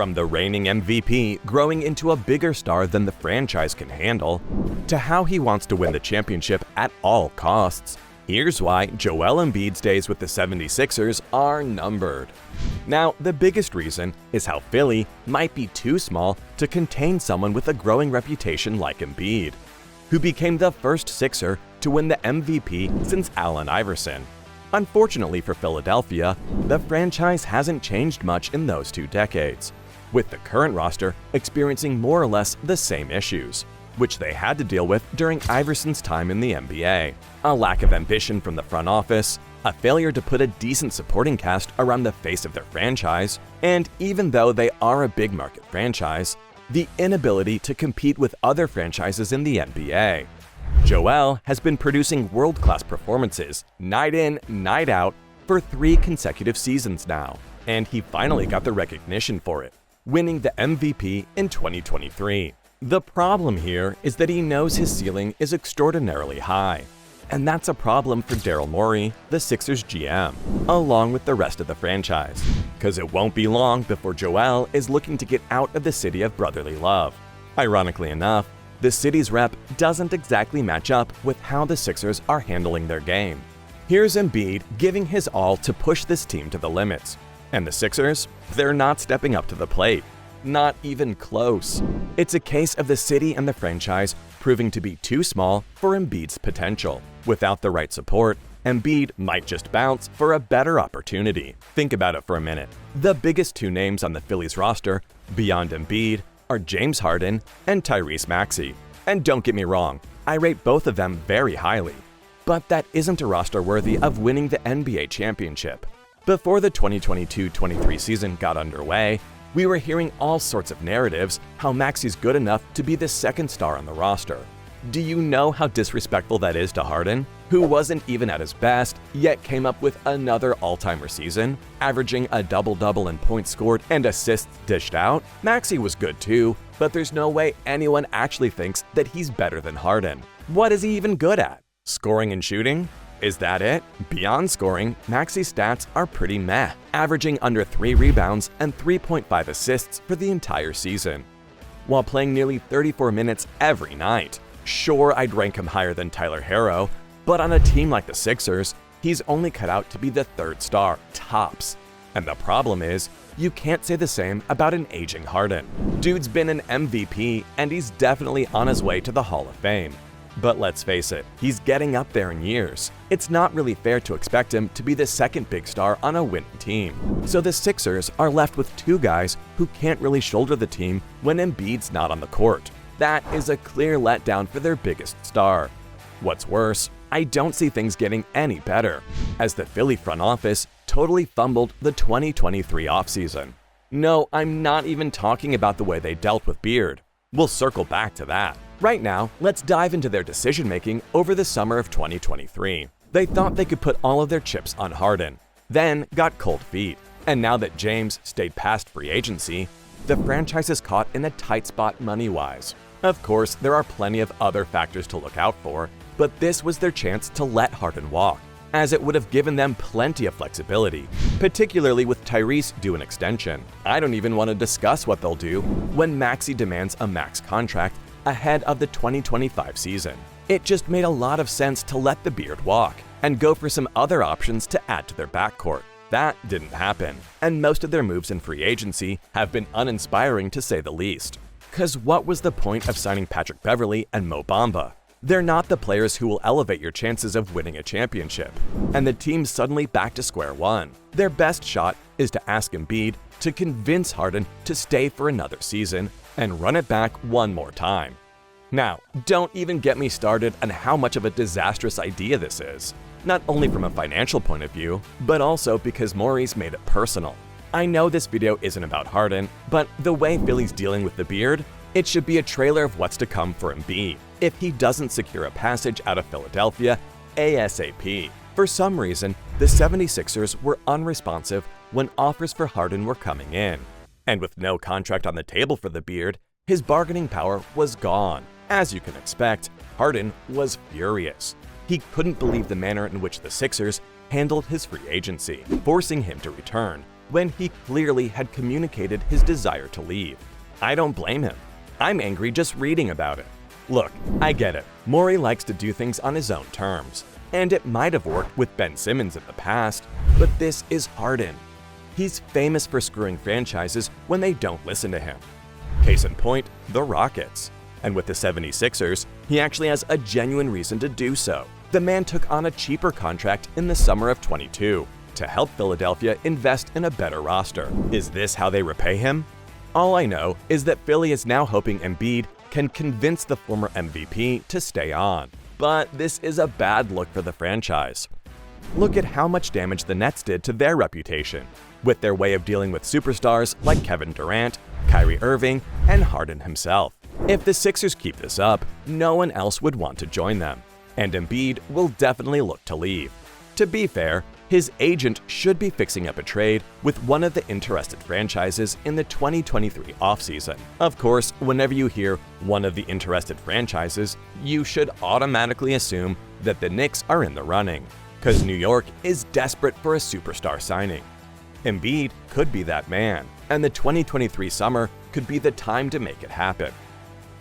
From the reigning MVP growing into a bigger star than the franchise can handle, to how he wants to win the championship at all costs, here's why Joel Embiid's days with the 76ers are numbered. Now, the biggest reason is how Philly might be too small to contain someone with a growing reputation like Embiid, who became the first Sixer to win the MVP since Allen Iverson. Unfortunately for Philadelphia, the franchise hasn't changed much in those 2 decades, with the current roster experiencing more or less the same issues, which they had to deal with during Iverson's time in the NBA. A lack of ambition from the front office, a failure to put a decent supporting cast around the face of their franchise, and even though they are a big market franchise, the inability to compete with other franchises in the NBA. Joel has been producing world-class performances night in, night out for 3 consecutive seasons now, and he finally got the recognition for it, winning the MVP in 2023. The problem here is that he knows his ceiling is extraordinarily high, and that's a problem for Daryl Morey, the Sixers GM, along with the rest of the franchise, because it won't be long before Joel is looking to get out of the city of brotherly love. Ironically enough, the city's rep doesn't exactly match up with how the Sixers are handling their game. Here's Embiid giving his all to push this team to the limits, and the Sixers, they're not stepping up to the plate. Not even close. It's a case of the city and the franchise proving to be too small for Embiid's potential. Without the right support, Embiid might just bounce for a better opportunity. Think about it for a minute. The biggest 2 names on the Phillies roster, beyond Embiid, are James Harden and Tyrese Maxey. And don't get me wrong, I rate both of them very highly. But that isn't a roster worthy of winning the NBA championship. Before the 2022-23 season got underway, we were hearing all sorts of narratives how Maxey's good enough to be the second star on the roster. Do you know how disrespectful that is to Harden, who wasn't even at his best, yet came up with another all-timer season, averaging a double-double in points scored and assists dished out? Maxey was good too, but there's no way anyone actually thinks that he's better than Harden. What is he even good at? Scoring and shooting? Is that it? Beyond scoring, Maxey's stats are pretty meh, averaging under 3 rebounds and 3.5 assists for the entire season, while playing nearly 34 minutes every night. Sure, I'd rank him higher than Tyler Herro, but on a team like the Sixers, he's only cut out to be the 3rd star, tops. And the problem is, you can't say the same about an aging Harden. Dude's been an MVP, and he's definitely on his way to the Hall of Fame. But let's face it, he's getting up there in years. It's not really fair to expect him to be the second big star on a winning team. So the Sixers are left with 2 guys who can't really shoulder the team when Embiid's not on the court. That is a clear letdown for their biggest star. What's worse, I don't see things getting any better, as the Philly front office totally fumbled the 2023 offseason. No, I'm not even talking about the way they dealt with Beard. We'll circle back to that. Right now, let's dive into their decision-making over the summer of 2023. They thought they could put all of their chips on Harden, then got cold feet. And now that James stayed past free agency, the franchise is caught in a tight spot money-wise. Of course, there are plenty of other factors to look out for, but this was their chance to let Harden walk, as it would have given them plenty of flexibility, particularly with Tyrese due an extension. I don't even want to discuss what they'll do when Maxey demands a max contract ahead of the 2025 season. It just made a lot of sense to let the Beard walk and go for some other options to add to their backcourt. That didn't happen, and most of their moves in free agency have been uninspiring to say the least. Cause what was the point of signing Patrick Beverley and Mo Bamba? They're not the players who will elevate your chances of winning a championship, and the team's suddenly back to square one. Their best shot is to ask Embiid to convince Harden to stay for another season and run it back one more time. Now, don't even get me started on how much of a disastrous idea this is, not only from a financial point of view, but also because Morey's made it personal. I know this video isn't about Harden, but the way Philly's dealing with the Beard, it should be a trailer of what's to come for Embiid if he doesn't secure a passage out of Philadelphia ASAP. For some reason, the 76ers were unresponsive when offers for Harden were coming in. And with no contract on the table for the Beard, his bargaining power was gone. As you can expect, Harden was furious. He couldn't believe the manner in which the Sixers handled his free agency, forcing him to return, when he clearly had communicated his desire to leave. I don't blame him. I'm angry just reading about it. Look, I get it. Morey likes to do things on his own terms, and it might have worked with Ben Simmons in the past, but this is Harden. He's famous for screwing franchises when they don't listen to him. Case in point, the Rockets. And with the 76ers, he actually has a genuine reason to do so. The man took on a cheaper contract in the summer of 22 to help Philadelphia invest in a better roster. Is this how they repay him? All I know is that Philly is now hoping Embiid can convince the former MVP to stay on. But this is a bad look for the franchise. Look at how much damage the Nets did to their reputation, with their way of dealing with superstars like Kevin Durant, Kyrie Irving, and Harden himself. If the Sixers keep this up, no one else would want to join them, and Embiid will definitely look to leave. To be fair, his agent should be fixing up a trade with one of the interested franchises in the 2023 offseason. Of course, whenever you hear one of the interested franchises, you should automatically assume that the Knicks are in the running, because New York is desperate for a superstar signing. Embiid could be that man, and the 2023 summer could be the time to make it happen.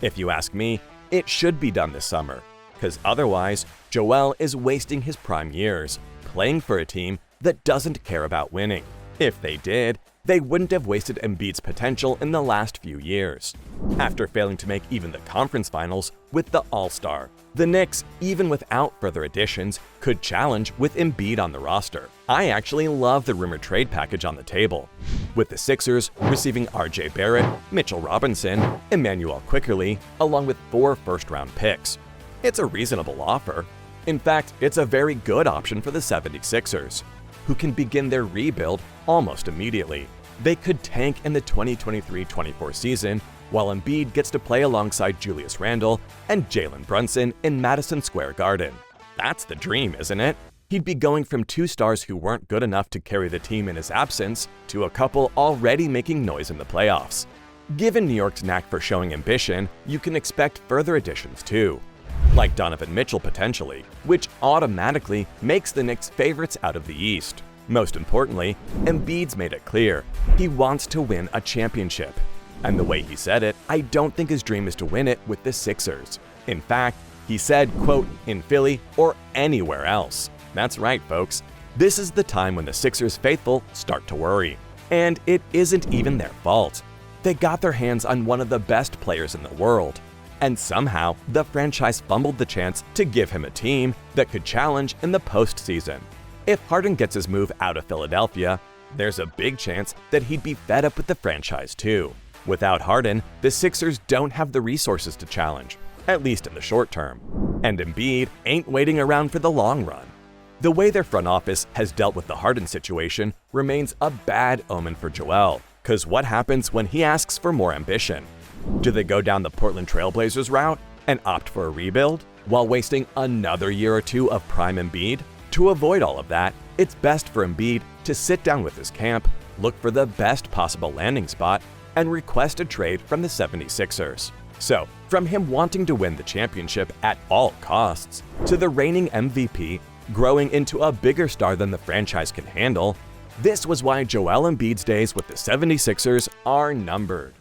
If you ask me, it should be done this summer, because otherwise, Joel is wasting his prime years playing for a team that doesn't care about winning. If they did, they wouldn't have wasted Embiid's potential in the last few years. After failing to make even the conference finals with the All-Star, the Knicks, even without further additions, could challenge with Embiid on the roster. I actually love the rumored trade package on the table, with the Sixers receiving RJ Barrett, Mitchell Robinson, Emmanuel Quickley, along with 4 first-round picks. It's a reasonable offer. In fact, it's a very good option for the 76ers, who can begin their rebuild almost immediately. They could tank in the 2023-24 season, while Embiid gets to play alongside Julius Randle and Jalen Brunson in Madison Square Garden. That's the dream, isn't it? He'd be going from 2 stars who weren't good enough to carry the team in his absence to a couple already making noise in the playoffs. Given New York's knack for showing ambition, you can expect further additions too, like Donovan Mitchell potentially, which automatically makes the Knicks favorites out of the East. Most importantly, Embiid's made it clear he wants to win a championship. And the way he said it, I don't think his dream is to win it with the Sixers. In fact, he said, quote, in Philly or anywhere else. That's right, folks. This is the time when the Sixers faithful start to worry. And it isn't even their fault. They got their hands on one of the best players in the world. And somehow, the franchise fumbled the chance to give him a team that could challenge in the postseason. If Harden gets his move out of Philadelphia, there's a big chance that he'd be fed up with the franchise too. Without Harden, the Sixers don't have the resources to challenge, at least in the short term. And Embiid ain't waiting around for the long run. The way their front office has dealt with the Harden situation remains a bad omen for Joel, because what happens when he asks for more ambition? Do they go down the Portland Trailblazers route and opt for a rebuild, while wasting another year or 2 of prime Embiid? To avoid all of that, it's best for Embiid to sit down with his camp, look for the best possible landing spot, and request a trade from the 76ers. So, from him wanting to win the championship at all costs, to the reigning MVP growing into a bigger star than the franchise can handle, this was why Joel Embiid's days with the 76ers are numbered.